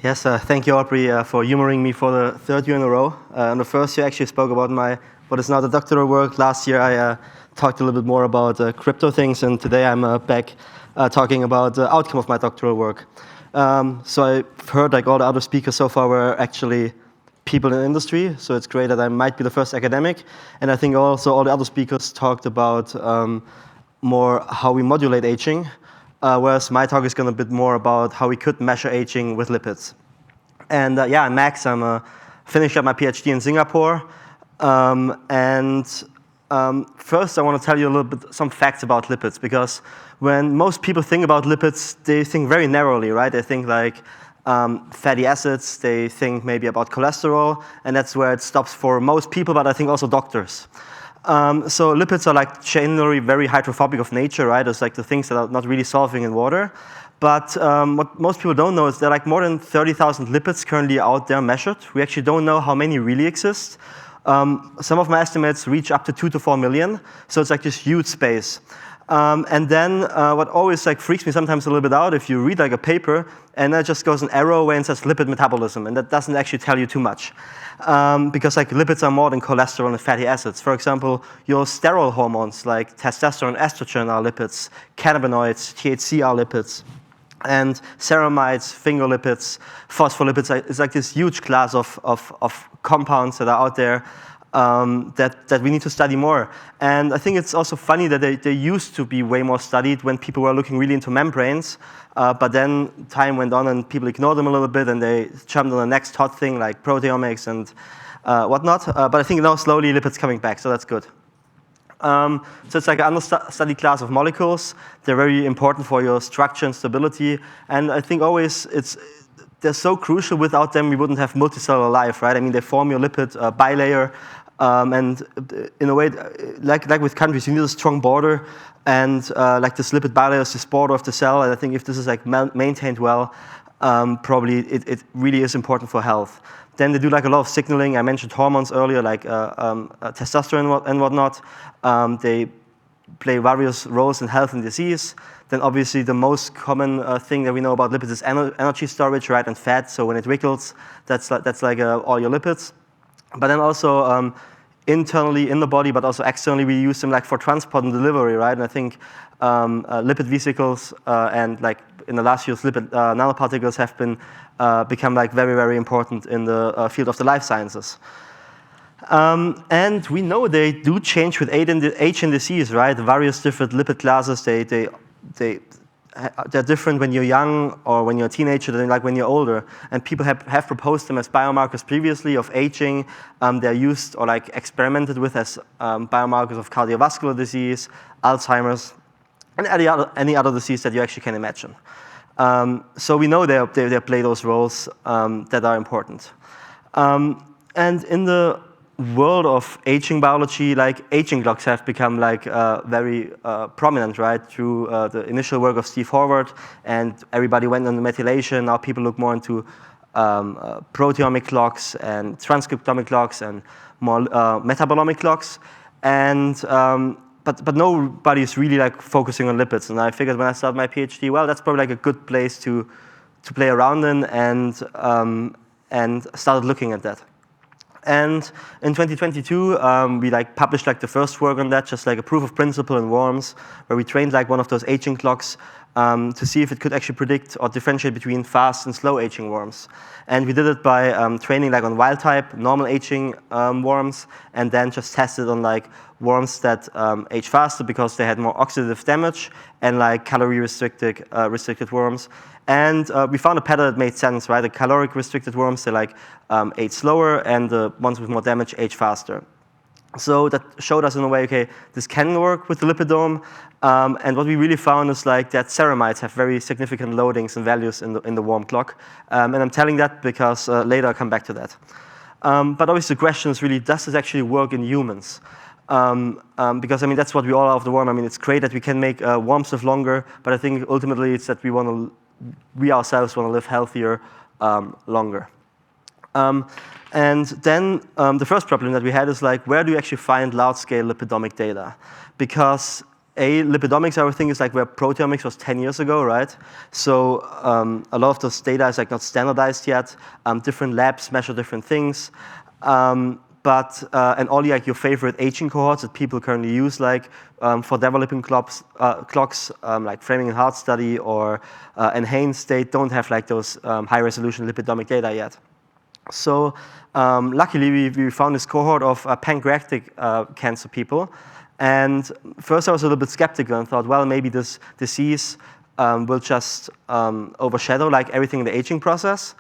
Yes, thank you, Aubrey, for humoring me for the third year in a row. In the first year, I actually spoke about what is now the doctoral work. Last year, I talked a little bit more about crypto things, and today I'm back talking about the outcome of my doctoral work. So I've heard like all the other speakers so far were actually people in the industry, so it's great that I might be the first academic. And I think also all the other speakers talked about more how we modulate aging. Whereas my talk is going to be a bit more about how we could measure aging with lipids. And yeah, I'm Max. I'm finished up my PhD in Singapore. First, I want to tell you a little bit some facts about lipids, because when most people think about lipids, they think very narrowly, right? They think like fatty acids. They think maybe about cholesterol, and that's where it stops for most people, but I think also doctors. So lipids are like generally very hydrophobic of nature, right? It's like the things that are not really solving in water. But what most people don't know is there are like more than 30,000 lipids currently out there measured. We actually don't know how many really exist. Some of my estimates reach up to 2 to 4 million. So it's like this huge space. And then what always like freaks me sometimes a little bit out, if you read like a paper and there just goes an arrow away and says lipid metabolism, and that doesn't actually tell you too much. Because like lipids are more than cholesterol and fatty acids. For example, your steroid hormones like testosterone, estrogen are lipids, cannabinoids, THC are lipids, and ceramides, fingolipids, phospholipids. It's like this huge class of compounds that are out there that we need to study more. And I think it's also funny that they used to be way more studied when people were looking really into membranes, but then time went on and people ignored them a little bit and they jumped on the next hot thing like proteomics and whatnot. But I think now slowly lipids coming back, so that's good. So it's like an understudied class of molecules. They're very important for your structure and stability. And I think always they're so crucial. Without them, we wouldn't have multicellular life, right? I mean, they form your lipid bilayer. And in a way, like with countries, you need a strong border. And like this lipid bilayer is this border of the cell. And I think if this is like maintained well, probably it really is important for health. Then they do like a lot of signaling. I mentioned hormones earlier, like testosterone and whatnot. They play various roles in health and disease. Then obviously the most common thing that we know about lipids is energy storage, right, and fat. So when it wiggles, that's like all your lipids. But then also internally in the body, but also externally, we use them like for transport and delivery, right? And I think lipid vesicles and like in the last years, lipid nanoparticles have become like very, very important in the field of the life sciences. And we know they do change with age and disease, right? The various different lipid classes, they're different when you're young or when you're a teenager than like when you're older. And people have proposed them as biomarkers previously of aging. They're used or like experimented with as biomarkers of cardiovascular disease, Alzheimer's, and any other disease that you actually can imagine. So we know they play those roles that are important. And in the world of aging biology, like aging clocks have become like very prominent, right? Through the initial work of Steve Horvath, and everybody went on the methylation. Now people look more into proteomic clocks and transcriptomic clocks and more metabolomic clocks. And but nobody's really like focusing on lipids. And I figured when I started my PhD, well, that's probably like a good place to play around in and started looking at that. And in 2022, we like published like the first work on that, just like a proof of principle in worms, where we trained like one of those aging clocks to see if it could actually predict or differentiate between fast and slow aging worms. And we did it by training like on wild type, normal aging worms, and then just tested on like worms that age faster because they had more oxidative damage, and like calorie restricted worms. And we found a pattern that made sense, right? The caloric restricted worms, they like age slower, and the ones with more damage age faster. So that showed us in a way, okay, this can work with the lipidome. And what we really found is like that ceramides have very significant loadings and values in the worm clock. And I'm telling that because later I'll come back to that. But obviously the question is really, does this actually work in humans? Because I mean, that's what we all are of the worm. I mean, it's great that we can make worms live longer, but I think ultimately it's that we ourselves want to live healthier longer. And then the first problem that we had is like, where do you actually find large-scale lipidomic data? Because lipidomics, I would think, is like where proteomics was 10 years ago, right? So a lot of those data is like not standardized yet. Different labs measure different things. And all like your favorite aging cohorts that people currently use, like for developing clocks, like Framing and Hart study or Enhanced, they don't have like those high-resolution lipidomic data yet. So luckily, we found this cohort of pancreatic cancer people. And first, I was a little bit skeptical and thought, well, maybe this disease will just overshadow like everything in the aging process.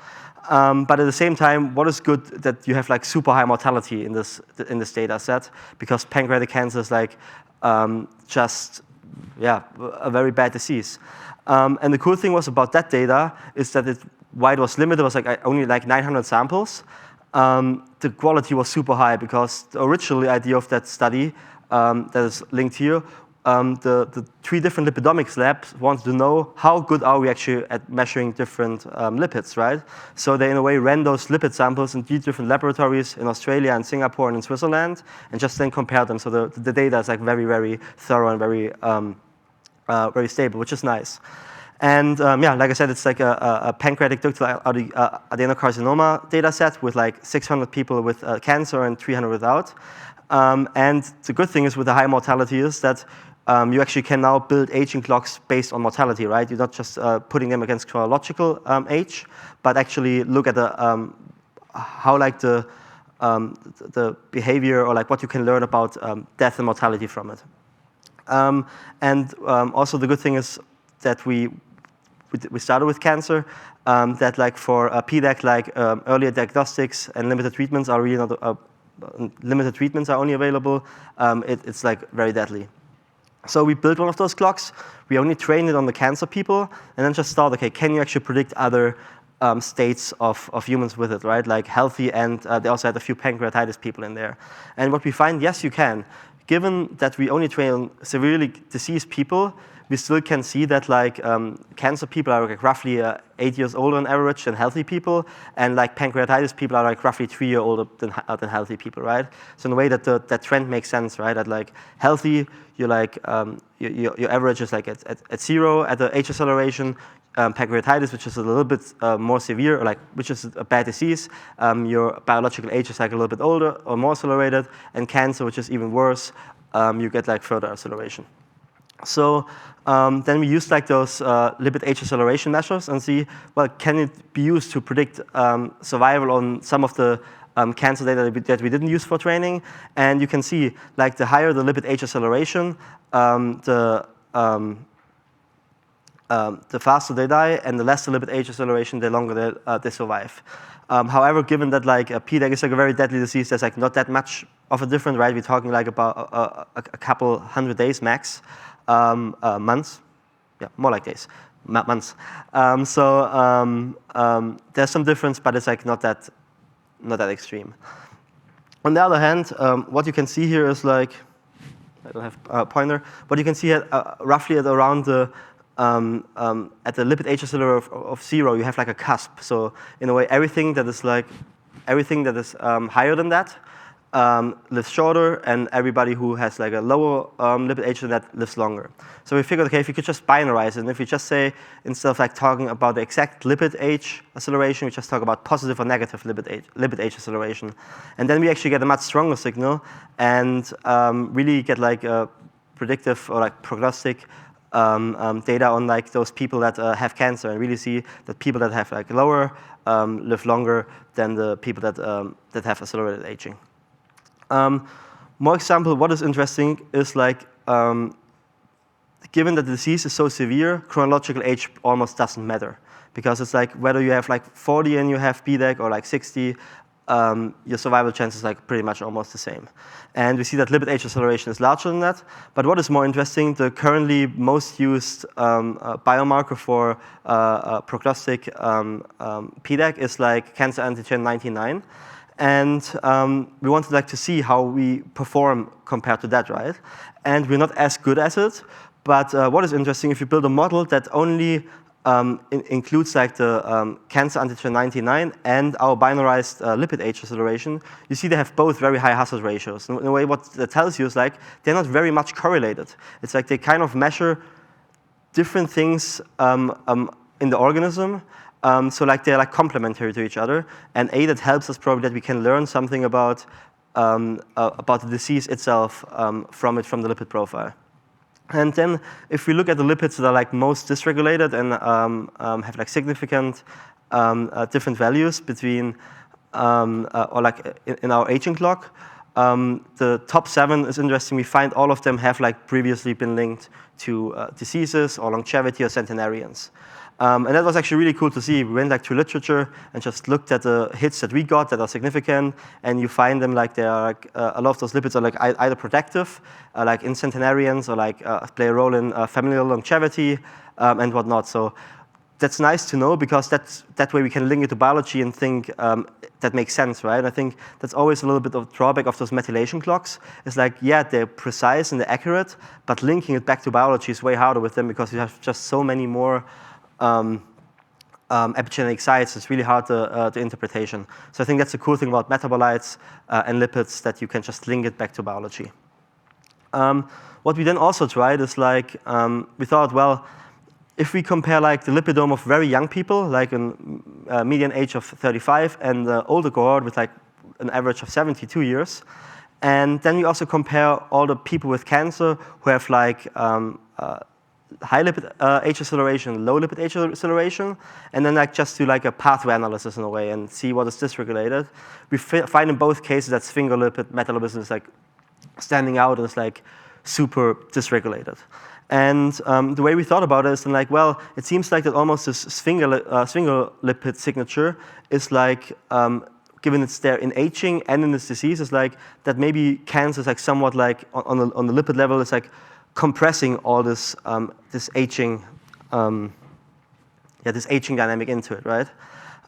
But at the same time, what is good that you have like super high mortality in this data set, because pancreatic cancer is like just a very bad disease. And the cool thing was about that data is that why it was limited was like only like 900 samples. The quality was super high because the original idea of that study that is linked here, the 3 different lipidomics labs wanted to know how good are we actually at measuring different lipids, right? So they in a way ran those lipid samples in 3 different laboratories in Australia and Singapore and in Switzerland, and just then compared them. So the data is like very, very thorough and very, very stable, which is nice. And like I said, it's like a pancreatic ductal adenocarcinoma data set with like 600 people with cancer and 300 without. And the good thing is with the high mortality is that you actually can now build aging clocks based on mortality, right? You're not just putting them against chronological age, but actually look at the how like the behavior or like what you can learn about death and mortality from it. Also the good thing is that we started with cancer, that like for PDAC, like earlier diagnostics and limited treatments are really not, limited treatments are only available. It's like very deadly. So we built one of those clocks. We only trained it on the cancer people, and then just thought, okay, can you actually predict other states of humans with it, right? Like healthy, and they also had a few pancreatitis people in there. And what we find, yes, you can. Given that we only train on severely diseased people, we still can see that like cancer people are like roughly 8 years older on average than healthy people, and like pancreatitis people are like roughly 3 years older than healthy people, right? So in a way that that trend makes sense, right? That like healthy, you're like your average is like at 0 at the age acceleration. Pancreatitis, which is a little bit more severe, or like which is a bad disease, your biological age is like a little bit older or more accelerated, and cancer, which is even worse, you get like further acceleration. So then we used like those lipid age acceleration measures and see, well, can it be used to predict survival on some of the cancer data that we didn't use for training? And you can see like the higher the lipid age acceleration, the faster they die, and the less the lipid age acceleration, the longer they survive. However, given that like PDAC is like a very deadly disease, there's like not that much of a difference, right? We're talking like about a couple 100 days max, months, yeah, more like days, months. There's some difference, but it's like not that extreme. On the other hand, what you can see here is like, I don't have a pointer. What you can see roughly at around the at the lipid age accelerator of 0, you have like a cusp. So in a way, everything that is higher than that lives shorter, and everybody who has like a lower lipid age than that lives longer. So we figured, okay, if you could just binarize it, and if we just say, instead of like talking about the exact lipid age acceleration, we just talk about positive or negative lipid age acceleration. And then we actually get a much stronger signal and really get like a predictive or like prognostic data on like those people that have cancer, and really see that people that have like lower live longer than the people that have accelerated aging. More example, what is interesting is like, given that the disease is so severe, chronological age almost doesn't matter, because it's like whether you have like 40 and you have PDAC or like 60, your survival chance is like pretty much almost the same. And we see that lipid age acceleration is larger than that. But what is more interesting, the currently most used biomarker for prognostic PDAC is like cancer antigen 99. And we wanted like to see how we perform compared to that, right? And we're not as good at it. But what is interesting, if you build a model that only includes like the cancer antigen 99 and our binarized lipid age acceleration, you see they have both very high hazard ratios. In a way, what that tells you is like they're not very much correlated. It's like they kind of measure different things in the organism. So like they're like complementary to each other. And that helps us probably that we can learn something about the disease itself from the lipid profile. And then if we look at the lipids that are like most dysregulated and have like significant different values between or like in our aging clock, the top 7 is interesting. We find all of them have like previously been linked to diseases or longevity or centenarians. And that was actually really cool to see. We went like through literature and just looked at the hits that we got that are significant, and you find them like they are like, a lot of those lipids are like either protective, like in centenarians, or like play a role in familial longevity and whatnot. So that's nice to know because that way we can link it to biology and think that makes sense, right? And I think that's always a little bit of a drawback of those methylation clocks. It's like, yeah, they're precise and they're accurate, but linking it back to biology is way harder with them because you have just so many more epigenetic sites. It's really hard to interpretation. So I think that's the cool thing about metabolites and lipids, that you can just link it back to biology. What we then also tried is like, we thought, well, if we compare like the lipidome of very young people, like a median age of 35, and the older cohort with like an average of 72 years, and then we also compare all the people with cancer who have like high lipid age acceleration, low lipid age acceleration, and then like just do like a pathway analysis in a way and see what is dysregulated. We find in both cases that sphingolipid metabolism is like standing out and is like super dysregulated. And the way we thought about it is like, well, it seems like that almost this sphingolipid signature is like, given it's there in aging and in this disease, is like that maybe cancer is like somewhat like on the lipid level is like compressing all this this aging dynamic into it, right?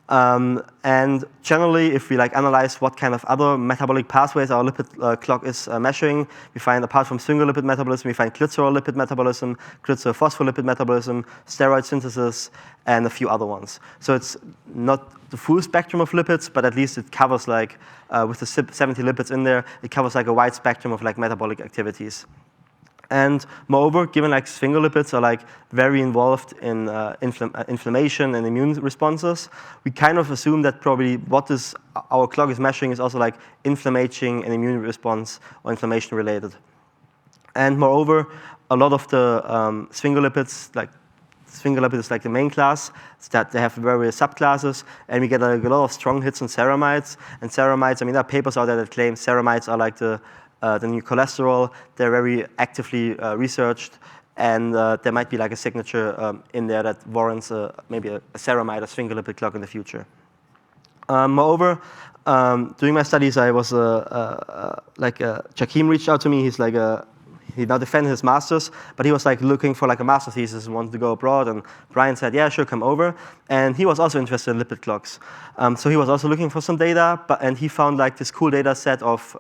And generally, if we like analyze what kind of other metabolic pathways our lipid clock is measuring, we find apart from sphingolipid metabolism, we find glycerol lipid metabolism, glycerophospholipid metabolism, steroid synthesis, and a few other ones. So it's not the full spectrum of lipids, but at least it covers like with the 70 lipids in there, it covers like a wide spectrum of like metabolic activities. And moreover, given like sphingolipids are like very involved in inflammation and immune responses, we kind of assume that probably what our clock is measuring is also like inflammation and immune response or inflammation related. And moreover, a lot of the sphingolipids, like sphingolipid is like the main class, that they have various subclasses, and we get a lot of strong hits on ceramides. And ceramides, I mean, there are papers out there that claim ceramides are like the new cholesterol. They're very actively researched, and there might be like a signature in there that warrants maybe a ceramide or sphingolipid clock in the future. Moreover, during my studies, I was Jakim reached out to me. He's like he now defended his master's, but he was like looking for like a master thesis and wanted to go abroad. And Brian said, "Yeah, sure, come over." And he was also interested in lipid clocks, so he was also looking for some data. And he found like this cool data set of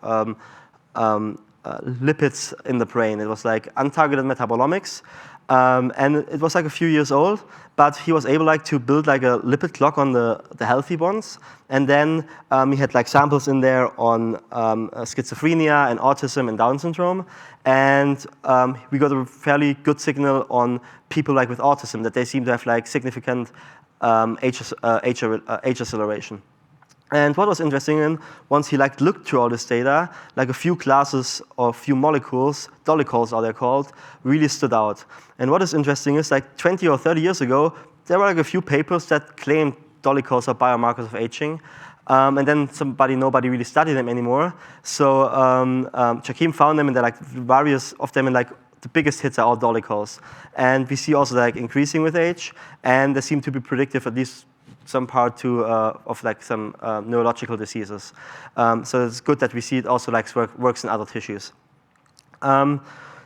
lipids in the brain. It was like untargeted metabolomics, and it was like a few years old, but he was able like to build like a lipid clock on the healthy ones, and then he had like samples in there on schizophrenia and autism and Down syndrome, and we got a fairly good signal on people like with autism, that they seem to have like significant age acceleration. And what was interesting, once he like looked through all this data, like a few classes or few molecules, dolichols are they called, really stood out. And what is interesting is like 20 or 30 years ago, there were like a few papers that claimed dolichols are biomarkers of aging. And then nobody really studied them anymore. So Jakim found them, and they're like various of them, and like the biggest hits are all dolichols. And we see also like increasing with age, and they seem to be predictive, at least some part of like some neurological diseases. So it's good that we see it also like works in other tissues.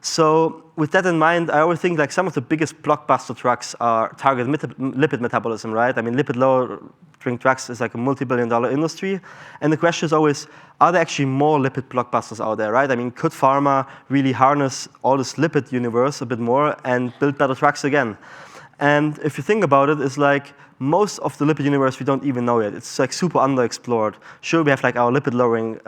So with that in mind, I always think like some of the biggest blockbuster drugs are target lipid metabolism, right? I mean, lipid-lowering drugs is like a multi-billion-dollar industry. And the question is always, are there actually more lipid blockbusters out there, right? I mean, could pharma really harness all this lipid universe a bit more and build better drugs again? And if you think about it, it's like most of the lipid universe we don't even know yet. It's like super underexplored. Sure, we have like our lipid-lowering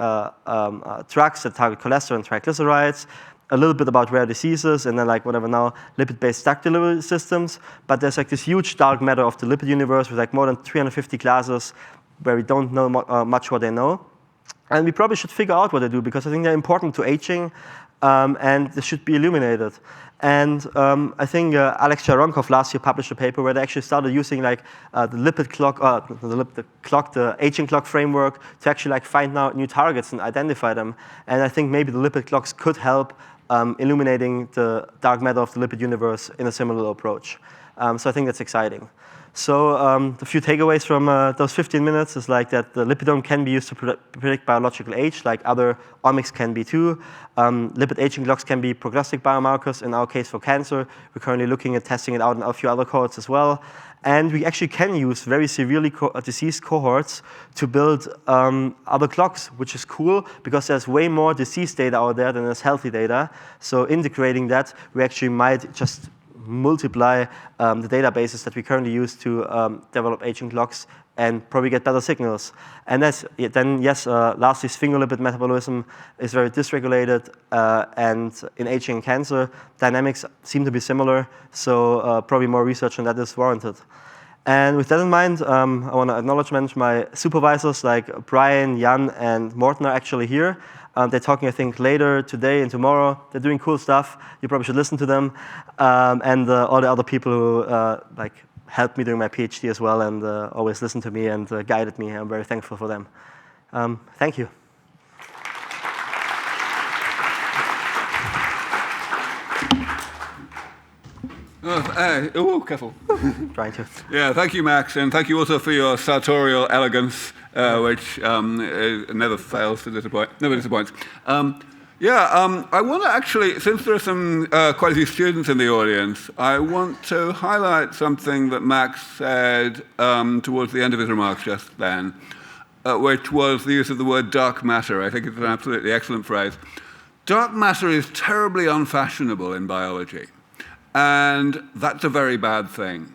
drugs that target cholesterol and triglycerides, a little bit about rare diseases, and then like whatever now, lipid-based drug delivery systems. But there's like this huge dark matter of the lipid universe with like more than 350 classes where we don't know much what they know. And we probably should figure out what they do because I think they're important to aging and they should be illuminated. And I think Alex Jaronkov last year published a paper where they actually started using like the lipid clock, the aging clock framework to actually like find out new targets and identify them. And I think maybe the lipid clocks could help illuminating the dark matter of the lipid universe in a similar approach. So I think that's exciting. So the few takeaways from those 15 minutes is like that the lipidome can be used to predict biological age, like other omics can be too. Lipid aging clocks can be prognostic biomarkers, in our case for cancer. We're currently looking at testing it out in a few other cohorts as well. And we actually can use very severely diseased cohorts to build other clocks, which is cool because there's way more disease data out there than there's healthy data. So integrating that, we actually might just multiply the databases that we currently use to develop aging clocks and probably get better signals. And then lastly, sphingolipid metabolism is very dysregulated, and in aging and cancer, dynamics seem to be similar, so probably more research on that is warranted. And with that in mind, I want to acknowledge my supervisors like Brian, Jan, and Morten are actually here. They're talking, I think, later today and tomorrow. They're doing cool stuff. You probably should listen to them. And all the other people who helped me during my PhD as well and always listened to me and guided me. I'm very thankful for them. Thank you. Careful. Trying to. Yeah, thank you, Max, and thank you also for your sartorial elegance, which never fails to disappoint. Never disappoints. I want to actually, since there are some quite a few students in the audience, I want to highlight something that Max said towards the end of his remarks just then, which was the use of the word dark matter. I think it's an absolutely excellent phrase. Dark matter is terribly unfashionable in biology. And that's a very bad thing.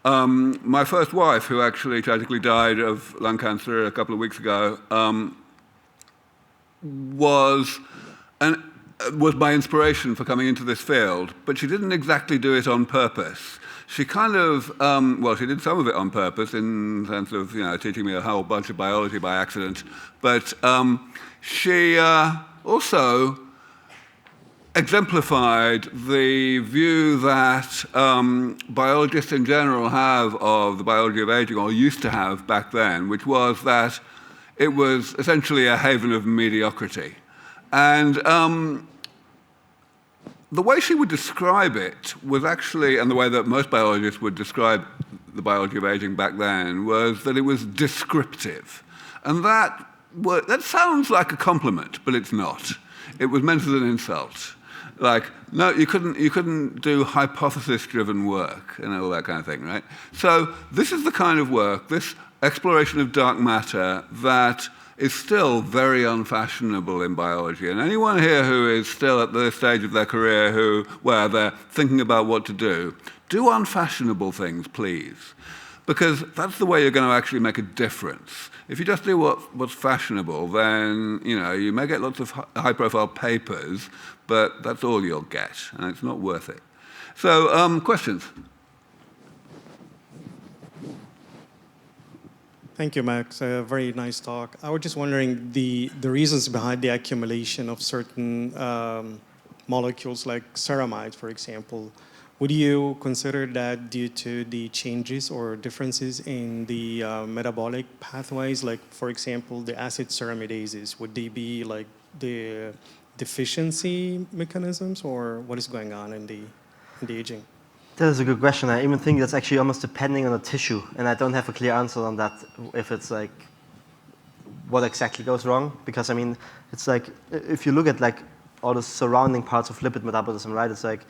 My first wife, who actually tragically died of lung cancer a couple of weeks ago, was my inspiration for coming into this field, but she didn't exactly do it on purpose. She kind of, she did some of it on purpose in the sense of, teaching me a whole bunch of biology by accident, but she also exemplified the view that biologists in general have of the biology of aging, or used to have back then, which was that it was essentially a haven of mediocrity. And the way she would describe it was actually, and the way that most biologists would describe the biology of aging back then, was that it was descriptive. And that sounds like a compliment, but it's not. It was meant as an insult. Like, no, you couldn't do hypothesis-driven work and all that kind of thing, right? So this is the kind of work, this exploration of dark matter, that is still very unfashionable in biology. And anyone here who is still at this stage of their career where they're thinking about what to do unfashionable things, please. Because that's the way you're going to actually make a difference. If you just do what's fashionable, then you may get lots of high-profile papers, but that's all you'll get, and it's not worth it. So, questions? Thank you, Max. A very nice talk. I was just wondering the reasons behind the accumulation of certain molecules like ceramide, for example. Would you consider that due to the changes or differences in the metabolic pathways, like, for example, the acid ceramidases? Would they be like the deficiency mechanisms, or what is going on in the aging? That is a good question. I even think that's actually almost depending on the tissue, and I don't have a clear answer on that, if it's like what exactly goes wrong. Because I mean, it's like, if you look at like all the surrounding parts of lipid metabolism, right? It's like,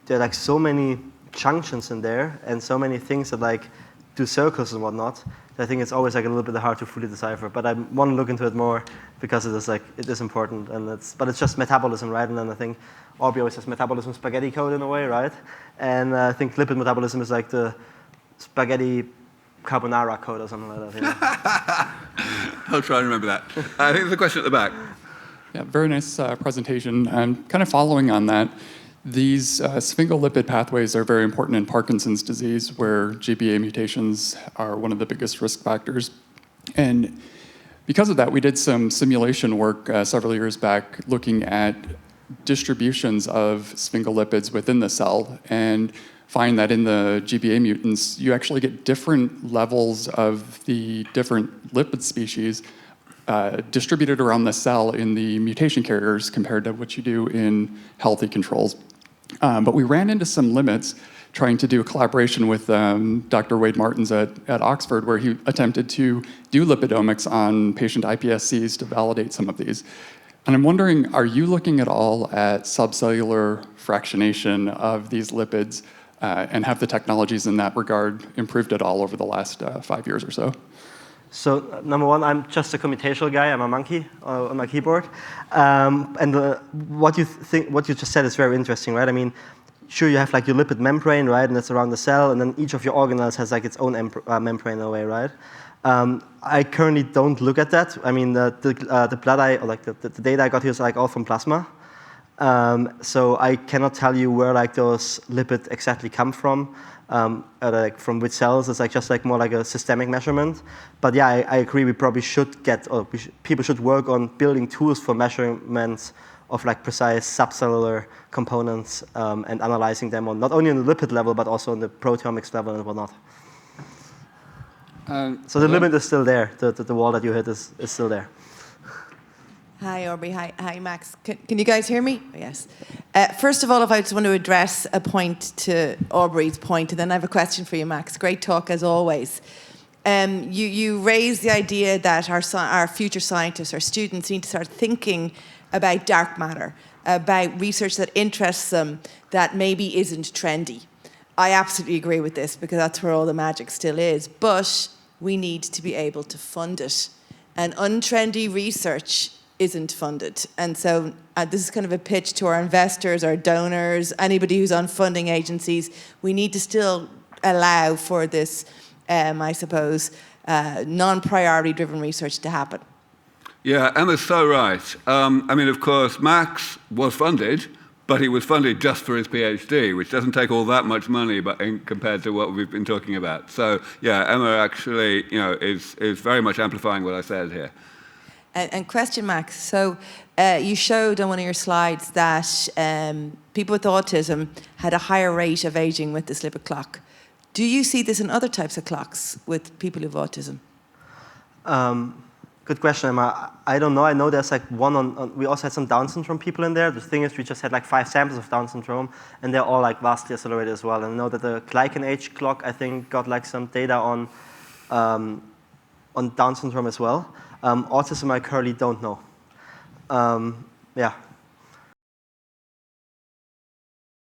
there are like so many junctions in there and so many things that like do circles and whatnot So I think it's always like a little bit hard to fully decipher. But I want to look into it more because it is important, but it's just metabolism, right? And then I think Aubrey always says metabolism spaghetti code in a way, right? And I think lipid metabolism is like the spaghetti carbonara code or something like that. You know? I'll try and remember that. I think there's a question at the back. Yeah, very nice presentation. And kind of following on that, these sphingolipid pathways are very important in Parkinson's disease, where GBA mutations are one of the biggest risk factors. And because of that, we did some simulation work several years back looking at distributions of sphingolipids within the cell, and find that in the GBA mutants, you actually get different levels of the different lipid species distributed around the cell in the mutation carriers compared to what you do in healthy controls. But we ran into some limits trying to do a collaboration with Dr. Wade Martins at Oxford, where he attempted to do lipidomics on patient iPSCs to validate some of these. And I'm wondering, are you looking at all at subcellular fractionation of these lipids, and have the technologies in that regard improved at all over the last 5 years or so? So number one, I'm just a computational guy. I'm a monkey on my keyboard. What you just said is very interesting, right? I mean, sure, you have like your lipid membrane, right, and it's around the cell, and then each of your organelles has like its own membrane in a way, right? I currently don't look at that. I mean, the blood or the data I got here is like all from plasma. So I cannot tell you where like those lipids exactly come from. Like from which cells. It's like just like more like a systemic measurement. But yeah, I agree. We probably should people should work on building tools for measurements of like precise subcellular components and analyzing them on not only on the lipid level but also on the proteomics level and whatnot. So the limit is still there. The wall that you hit is still there. Hi, Aubrey. Hi, Max. Can you guys hear me? Yes. First of all, if I just want to address a point to Aubrey's point, and then I have a question for you, Max. Great talk, as always. You raised the idea that our future scientists, our students, need to start thinking about dark matter, about research that interests them, that maybe isn't trendy. I absolutely agree with this, because that's where all the magic still is. But we need to be able to fund it. And untrendy research isn't funded. And so this is kind of a pitch to our investors, our donors, anybody who's on funding agencies. We need to still allow for this, I suppose, non-priority driven research to happen. Yeah, Emma's so right. I mean, of course, Max was funded, but he was funded just for his PhD, which doesn't take all that much money compared to what we've been talking about. So yeah, Emma actually is very much amplifying what I said here. And question, Max. So you showed on one of your slides that people with autism had a higher rate of aging with this lipid clock. Do you see this in other types of clocks with people with autism? Good question, Emma. I don't know. I know there's like one we also had some Down syndrome people in there. The thing is, we just had like 5 samples of Down syndrome, and they're all like vastly accelerated as well. And I know that the glycan age clock, I think, got like some data on Down syndrome as well. Autism, I currently don't know. Yeah.